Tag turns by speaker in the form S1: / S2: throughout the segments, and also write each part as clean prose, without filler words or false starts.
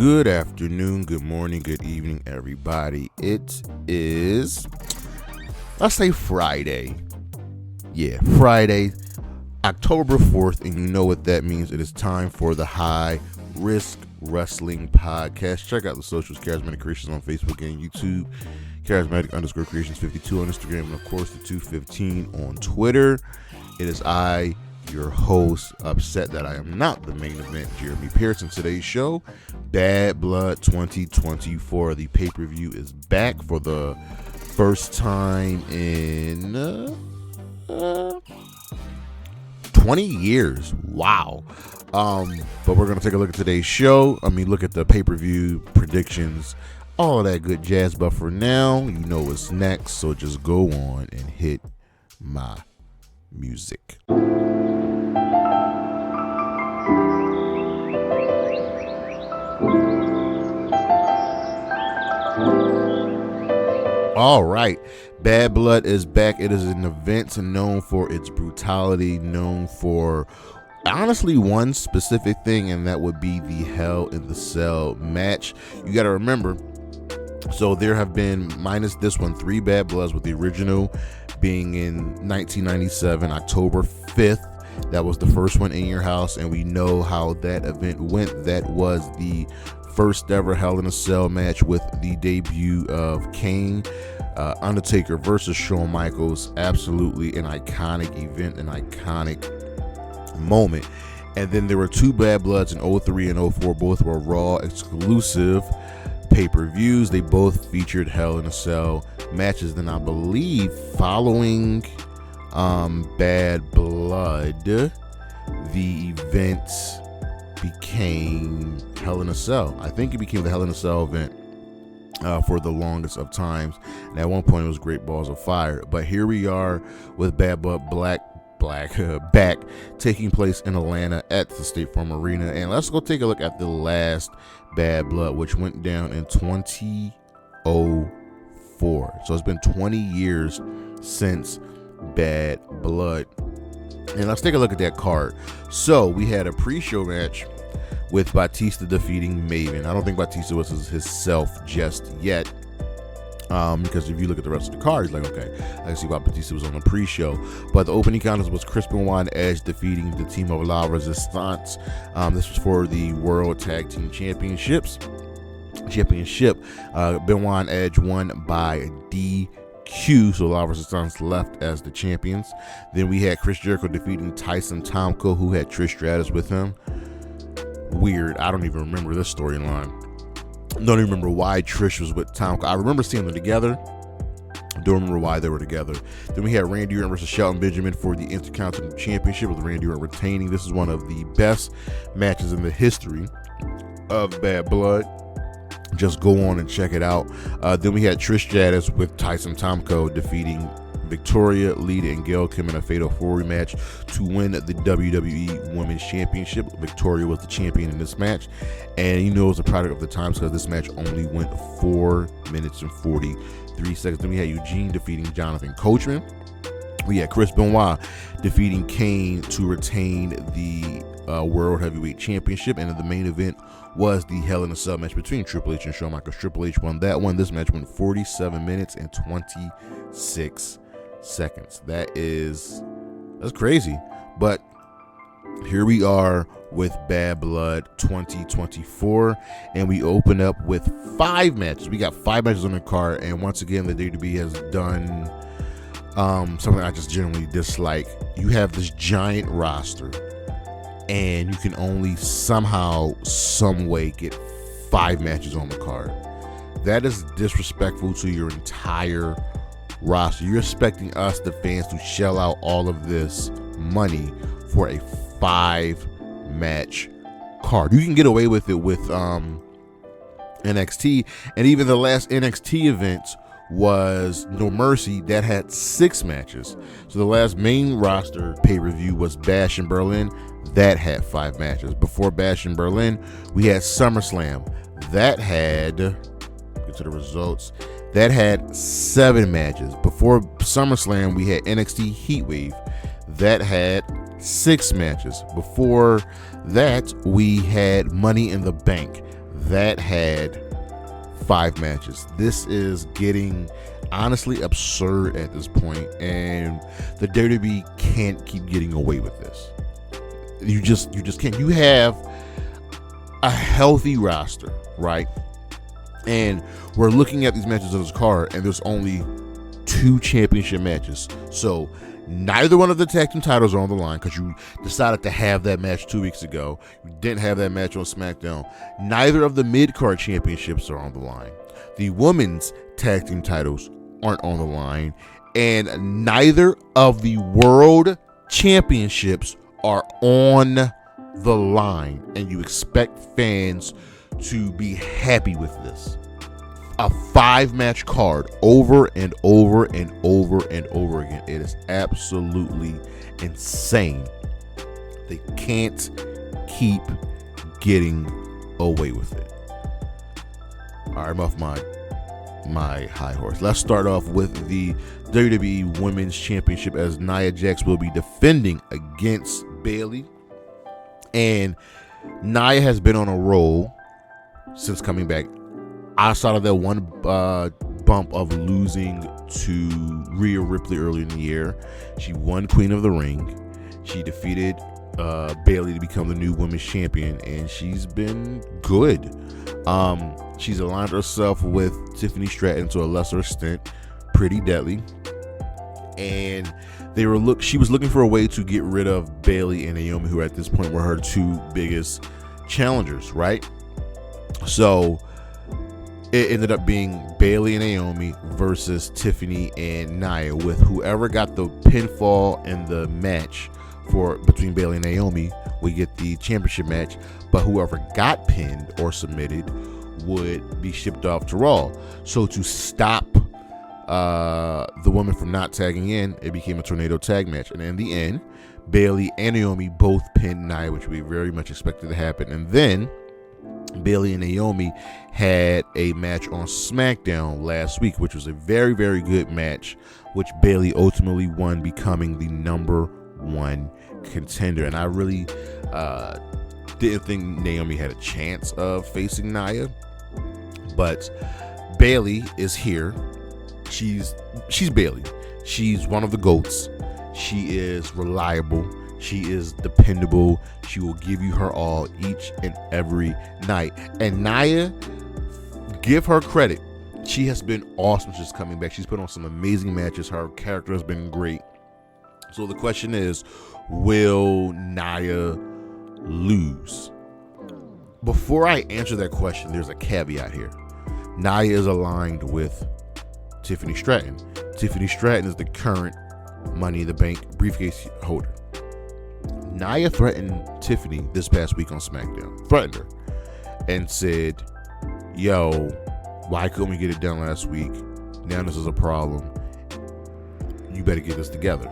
S1: Good afternoon, good morning, good evening, everybody. It is, let's say Friday. Yeah, Friday, October 4th, and you know what that means. It is time for the High Risk Wrestling Podcast. Check out the socials, Charismatic Creations on Facebook and YouTube, Charismatic_Creations52 on Instagram, and of course the 215 on Twitter. It is I, your host, upset that I am not the main event, Jeremy Pearson. Today's show, Bad Blood 2024. The pay-per-view is back for the first time in 20 years. Wow. But we're going to take a look at today's show. Look at the pay-per-view predictions, all of that good jazz. But for now, you know what's next, so just go on and hit my music. All right, Bad Blood is back. It is an event known for its brutality, known for honestly one specific thing, and that would be the Hell in the Cell match. You got to remember, so there have been, minus this one, 3 Bad Bloods, with the original being in 1997, October 5th. That was the first one in your house, and we know how that event went. That was the first ever Hell in a Cell match with the debut of Kane, Undertaker versus Shawn Michaels. Absolutely an iconic event, an iconic moment. And then there were 2 Bad Bloods in 03 and 04. Both were Raw exclusive pay-per-views. They both featured Hell in a Cell matches. Then I believe following Bad Blood, the event became Hell in a Cell. I think it became the Hell in a Cell event for the longest of times. And at one point it was Great Balls of Fire. But here we are with Bad Blood back, taking place in Atlanta at the State Farm Arena. And let's go take a look at the last Bad Blood, which went down in 2004. So it's been 20 years since Bad Blood. And let's take a look at that card. So we had a pre-show match with Batista defeating Maven. I don't think Batista was himself just yet, because if you look at the rest of the card, he's like, okay, I can see why Batista was on the pre-show. But the opening contest was Chris Benoit and Edge defeating the team of La Resistance. This was for the World Tag Team Championship. Benoit and Edge won by DQ, so La Resistance left as the champions. Then we had Chris Jericho defeating Tyson Tomko, who had Trish Stratus with him. Weird. I don't even remember this storyline. Don't even remember why Trish was with Tomko. I remember seeing them together. Don't remember why they were together. Then we had Randy Orton versus Shelton Benjamin for the Intercontinental Championship, with Randy Orton retaining. This is one of the best matches in the history of Bad Blood. Just go on and check it out. Then we had Trish Stratus with Tyson Tomko defeating Victoria, Lita, and Gail Kim in a fatal 4-way match to win the WWE Women's Championship. Victoria was the champion in this match, and you know it was a product of the times because this match only went 4 minutes and 43 seconds. Then we had Eugene defeating Jonathan Coachman. We had Chris Benoit defeating Kane to retain the World Heavyweight Championship, and in the main event was the Hell in a Cell match between Triple H and Shawn Michaels. Triple H won that one. This match went 47 minutes and 26 seconds. That's crazy. But here we are with Bad Blood 2024, and we open up with 5 matches. We got 5 matches on the card, and once again the WWE has done something I just generally dislike. You have this giant roster, and you can only somehow, some way get 5 matches on the card. That is disrespectful to your entire roster. You're expecting us, the fans, to shell out all of this money for a 5-match card. You can get away with it with NXT, and even the last NXT event was No Mercy that had 6 matches. So the last main roster pay-per-view was Bash in Berlin that had 5 matches. Before Bash in Berlin, we had SummerSlam that had, get to the results, that had 7 matches. Before SummerSlam, we had NXT Heatwave that had 6 matches. Before that, we had Money in the Bank that had 5 matches. This is getting honestly absurd at this point, and the WWE can't keep getting away with this. You just can't. You have a healthy roster, right? And we're looking at these matches on this card, and there's only 2 championship matches. So neither one of the tag team titles are on the line because you decided to have that match 2 weeks ago. You didn't have that match on SmackDown. Neither of the mid-card championships are on the line. The women's tag team titles aren't on the line. And neither of the world championships are on the line. And you expect fans to be happy with this. A 5-match card over and over and over and over again. It is absolutely insane. They can't keep getting away with it. All right, I'm off my high horse. Let's start off with the WWE Women's Championship, as Nia Jax will be defending against Bayley. And Nia has been on a roll since coming back. Outside of that one bump of losing to Rhea Ripley earlier in the year, she won Queen of the Ring. She defeated Bayley to become the new women's champion, and she's been good. She's aligned herself with Tiffany Stratton to a lesser extent, Pretty Deadly, and she was looking for a way to get rid of Bayley and Naomi, who at this point were her 2 biggest challengers, right? So it ended up being Bayley and Naomi versus Tiffany and Nia, with whoever got the pinfall in the match between Bayley and Naomi would get the championship match, but whoever got pinned or submitted would be shipped off to Raw. So to stop the women from not tagging in, it became a tornado tag match, and in the end, Bayley and Naomi both pinned Nia, which we very much expected to happen. And then Bayley and Naomi had a match on SmackDown last week, which was a very, very good match, which Bayley ultimately won, becoming the number 1 contender. And I really didn't think Naomi had a chance of facing Nia, but Bayley is here. She's Bayley. She's one of the GOATs. She is reliable. She is dependable. She will give you her all each and every night. And Nia, give her credit. She has been awesome since coming back. She's put on some amazing matches. Her character has been great. So the question is, will Nia lose? Before I answer that question, there's a caveat here. Nia is aligned with Tiffany Stratton. Tiffany Stratton is the current Money in the Bank briefcase holder. Nia threatened Tiffany this past week on SmackDown. Threatened her and said, yo, why couldn't we get it done last week? Now this is a problem. You better get this together.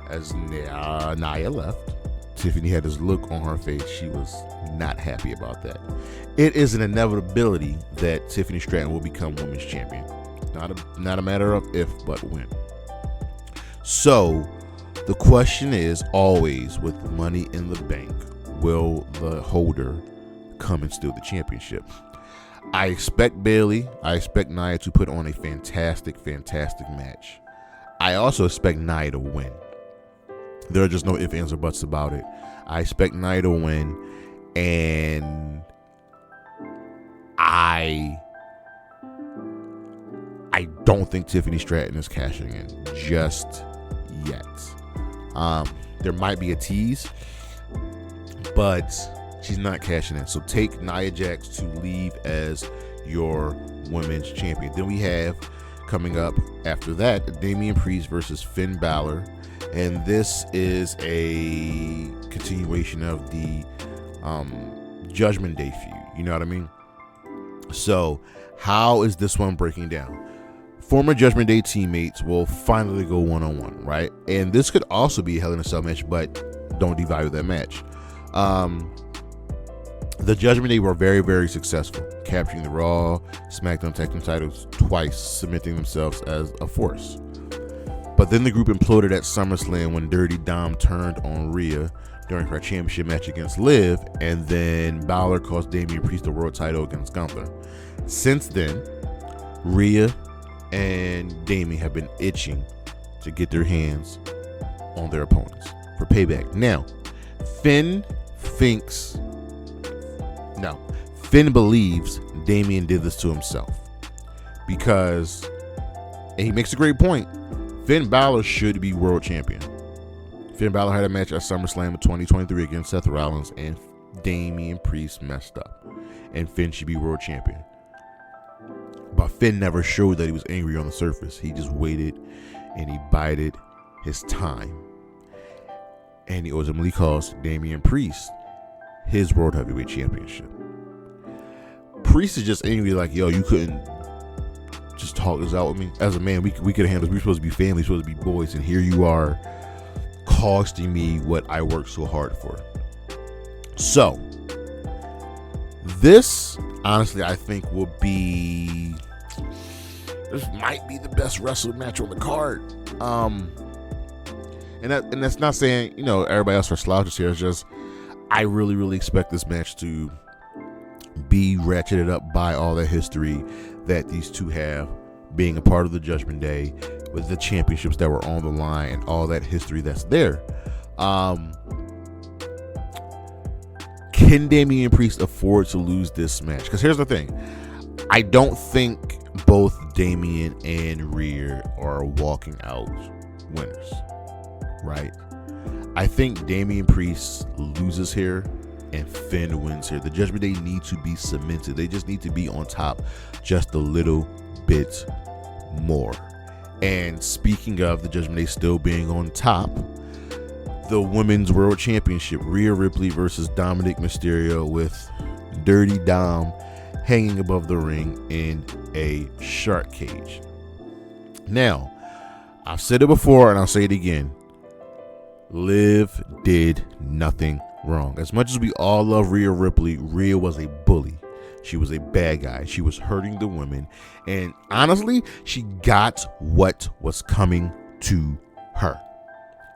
S1: As Nia left, Tiffany had this look on her face. She was not happy about that. It is an inevitability that Tiffany Stratton will become women's champion. Not a matter of if, but when. So the question is always, with Money in the Bank, will the holder come and steal the championship? I expect Bayley, I expect Nia to put on a fantastic, fantastic match. I also expect Nia to win. There are just no ifs, ands, or buts about it. I expect Nia to win, and I don't think Tiffany Stratton is cashing in just yet. There might be a tease, but she's not cashing in. So take Nia Jax to leave as your women's champion. Then we have, coming up after that, Damian Priest versus Finn Balor. And this is a continuation of the Judgment Day feud. You know what I mean? So how is this one breaking down? Former Judgment Day teammates will finally go one-on-one, right? And this could also be a Hell in a Cell match, but don't devalue that match. The Judgment Day were very, very successful, capturing the Raw, SmackDown Tag Team titles twice, cementing themselves as a force. But then the group imploded at SummerSlam when Dirty Dom turned on Rhea during her championship match against Liv, and then Balor cost Damian Priest the world title against Gunther. Since then, Rhea and Damian have been itching to get their hands on their opponents for payback. Now, Finn believes Damian did this to himself because, and he makes a great point, Finn Balor should be world champion. Finn Balor had a match at SummerSlam of 2023 against Seth Rollins, and Damian Priest messed up, and Finn should be world champion. But Finn never showed that he was angry on the surface. He just waited and he bided his time, and he ultimately cost Damian Priest his World Heavyweight Championship. Priest is just angry, like, yo, you couldn't just talk this out with me. As a man, we could have handled this. We're supposed to be family, we're supposed to be boys, and here you are costing me what I worked so hard for. So, this, honestly, I think this might be the best wrestling match on the card. And that's not saying, everybody else are slouches here. It's just, I really, really expect this match to be ratcheted up by all that history that these two have, being a part of the Judgment Day, with the championships that were on the line and all that history that's there. Can Damian Priest afford to lose this match? Because here's the thing. I don't think both Damian and Rhea are walking out winners, right? I think Damian Priest loses here and Finn wins here. The Judgment Day need to be cemented. They just need to be on top just a little bit more. And speaking of the Judgment Day still being on top, the Women's World Championship, Rhea Ripley versus Dominic Mysterio, with Dirty Dom hanging above the ring in a shark cage. Now, I've said it before and I'll say it again. Liv did nothing wrong. As much as we all love Rhea Ripley, Rhea was a bully. She was a bad guy. She was hurting the women. And honestly, she got what was coming to her.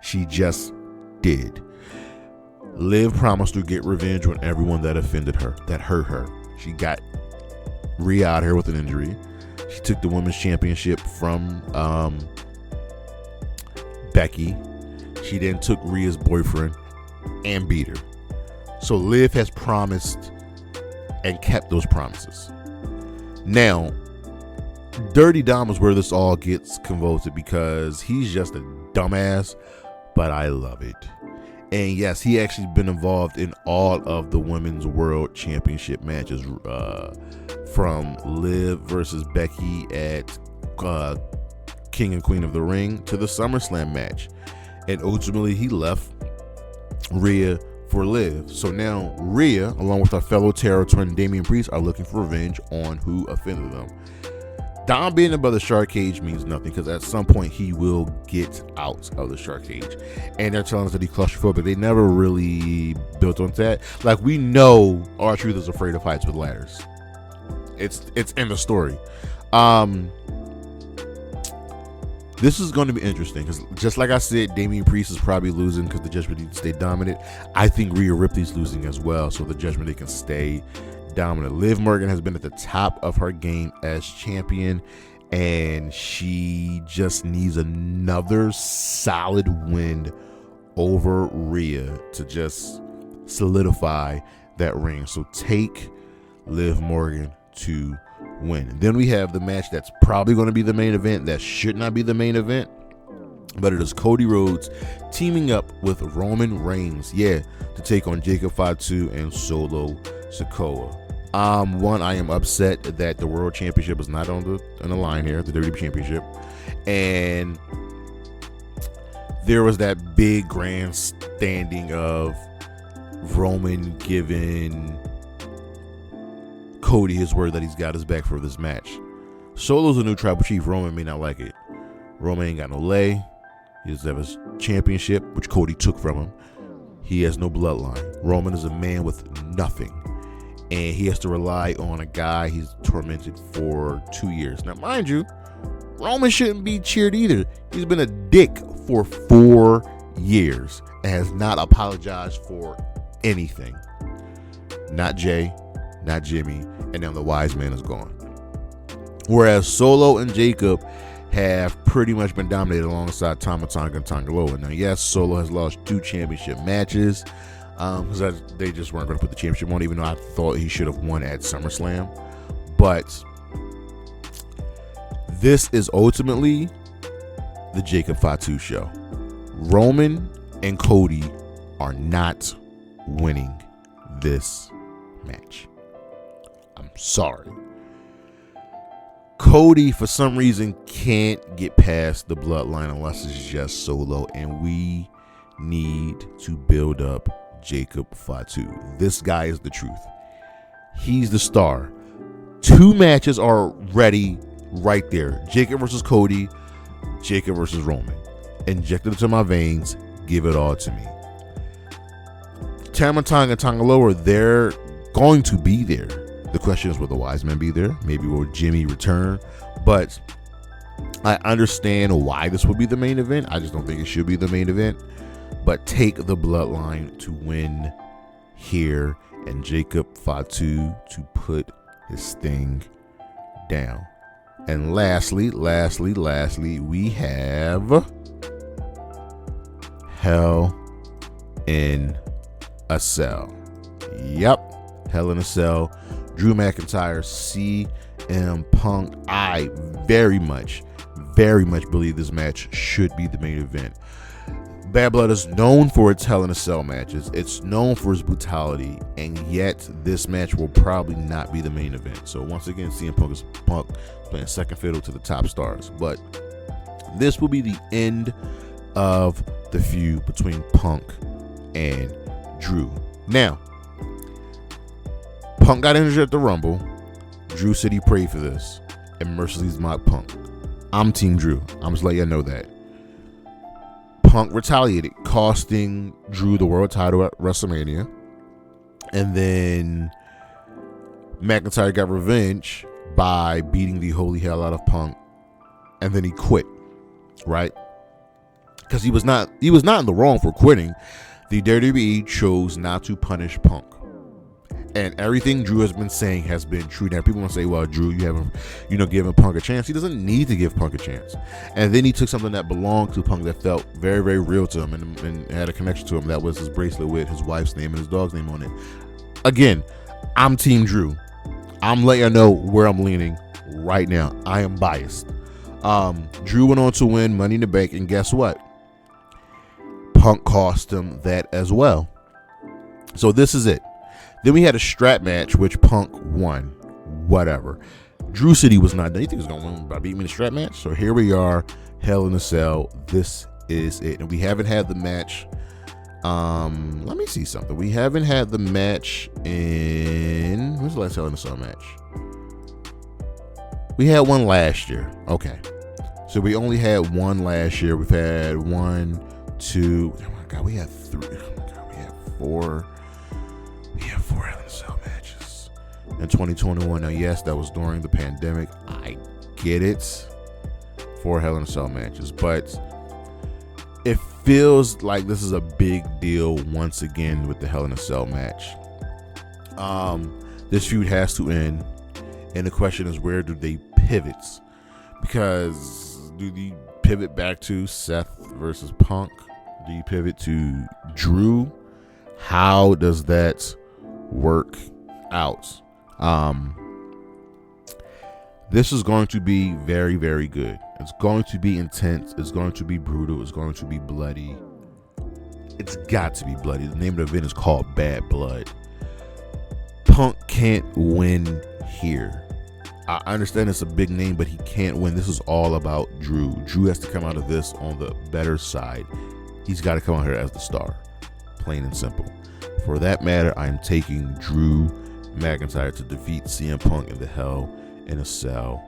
S1: She just did. Liv promised to get revenge on everyone that offended her, that hurt her. She got Rhea out here with an injury. She took the women's championship from Becky. She then took Rhea's boyfriend and beat her. So Liv has promised and kept those promises. Now, Dirty Dom is where this all gets convoluted because he's just a dumbass, but I love it. And yes, he actually been involved in all of the Women's World Championship matches, from Liv versus Becky at King and Queen of the Ring to the SummerSlam match. And ultimately, he left Rhea for Liv. So now Rhea, along with her fellow Terror twin Damian Priest, are looking for revenge on who offended them. Dom being above the shark cage means nothing because at some point he will get out of the shark cage. And they're telling us that he's claustrophobic. They never really built on that. Like, we know R-Truth is afraid of heights with ladders. It's in the story. This is going to be interesting because, just like I said, Damian Priest is probably losing because the Judgment Day stay dominant. I think Rhea Ripley's losing as well, so the Judgment Day can stay dominant. Liv Morgan has been at the top of her game as champion, and she just needs another solid win over Rhea to just solidify that ring. So take Liv Morgan to win. And then we have the match that's probably going to be the main event, that should not be the main event, but it is Cody Rhodes teaming up with Roman Reigns, to take on Jacob Fatu and Solo Sikoa. I am upset that the World Championship is not on the line here, the WWE Championship, and there was that big grandstanding of Roman giving Cody his word that he's got his back for this match. Solo's a new tribal chief. Roman may not like it. Roman ain't got no lay. He doesn't have his championship, which Cody took from him. He has no bloodline. Roman is a man with nothing, and he has to rely on a guy he's tormented for 2 years. Now, mind you, Roman shouldn't be cheered either. He's been a dick for 4 years and has not apologized for anything. Not Jay, not Jimmy, and now the wise man is gone. Whereas Solo and Jacob have pretty much been dominated alongside Tama Tonga and Tonga Loa. Now, yes, Solo has lost 2 championship matches because they just weren't going to put the championship on, even though I thought he should have won at SummerSlam. But this is ultimately the Jacob Fatu show. Roman and Cody are not winning this match. I'm sorry. Cody, for some reason, can't get past the bloodline unless it's just Solo, and we need to build up Jacob Fatu. This guy is the truth. He's the star. 2 matches are ready right there. Jacob versus Cody, Jacob versus Roman. Inject it into my veins. Give it all to me. Tama Tonga and Tonga Loa, they're going to be there. The question is, will the wise men be there? Maybe will Jimmy return? But I understand why this would be the main event. I just don't think it should be the main event. But take the bloodline to win here and Jacob Fatu to put his thing down. And lastly, we have Hell in a Cell. Yep, Hell in a Cell. Drew McIntyre, CM Punk. I very much believe this match should be the main event. Bad Blood is known for its Hell in a Cell matches. It's known for its brutality, and yet this match will probably not be the main event. So once again, CM Punk is playing second fiddle to the top stars. But this will be the end of the feud between Punk and Drew. Now, Punk got injured at the Rumble. Drew said he prayed for this and mercilessly mocked Punk. I'm Team Drew. I'm just letting you know that. Punk retaliated, costing Drew the world title at WrestleMania. And then McIntyre got revenge by beating the holy hell out of Punk. And then he quit, right? Because he was not in the wrong for quitting. The WWE chose not to punish Punk. And everything Drew has been saying has been true. Now people want to say, well, Drew, you haven't, given Punk a chance. He doesn't need to give Punk a chance. And then he took something that belonged to Punk that felt very, very real to him and had a connection to him. That was his bracelet with his wife's name and his dog's name on it. Again, I'm Team Drew. I'm letting you know where I'm leaning right now. I am biased. Drew went on to win Money in the Bank, and guess what? Punk cost him that as well. So this is it. Then we had a strap match, which Punk won. Whatever. Drew said he was not done. You think he was going to win by beating me in a strap match? So here we are, Hell in a Cell. This is it. And we haven't had the match. Let me see something. We haven't had the match in... When's the last Hell in a Cell match? We had one last year. Okay. So we only had one last year. We've had 1, 2... Oh my God, we had 3. Oh my God, we had 4... We have 4 Hell in a Cell matches in 2021. Now, yes, that was during the pandemic. I get it. 4 Hell in a Cell matches, but it feels like this is a big deal once again with the Hell in a Cell match. This feud has to end, and the question is, where do they pivot? Because do you pivot back to Seth versus Punk? Do you pivot to Drew? How does that work out? This is going to be very, very good. It's going to be intense. It's going to be brutal. It's going to be bloody. It's got to be bloody. The name of the event is called Bad Blood. Punk can't win here. I understand it's a big name, but he can't win. This is all about Drew. Drew has to come out of this on the better side. He's got to come out here as the star. Plain and simple. For that matter, I'm taking Drew McIntyre to defeat CM Punk in the Hell in a Cell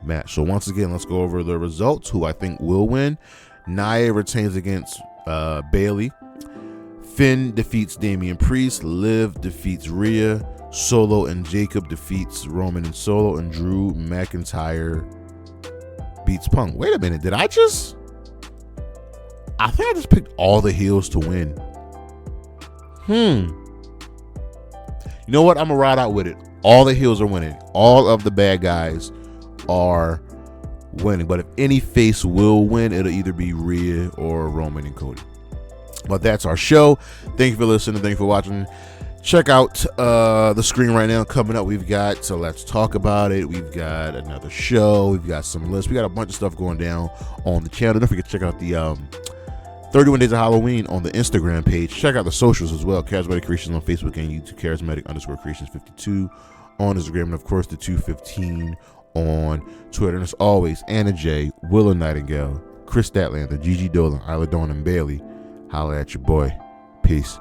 S1: match. So once again, let's go over the results, who I think will win. Nia retains against Bayley. Finn defeats Damian Priest. Liv defeats Rhea. Solo and Jacob defeats Roman and Solo. And Drew McIntyre beats Punk. Wait a minute, did I just... I think I just picked all the heels to win. You know what? I'm going to ride out with it. All the heels are winning. All of the bad guys are winning. But if any face will win, it'll either be Rhea or Roman and Cody. But that's our show. Thank you for listening. Thank you for watching. Check out the screen right now. Coming up, we've got So Let's Talk About It. We've got another show. We've got some lists. We got a bunch of stuff going down on the channel. Don't forget to check out the 31 Days of Halloween on the Instagram page. Check out the socials as well. Charismatic Creations on Facebook and YouTube. Charismatic_Creations52 on Instagram. And, of course, the 215 on Twitter. And as always, Anna J, Willow Nightingale, Chris Statlander, Gigi Dolan, Isla Dawn, and Bayley. Holla at your boy. Peace.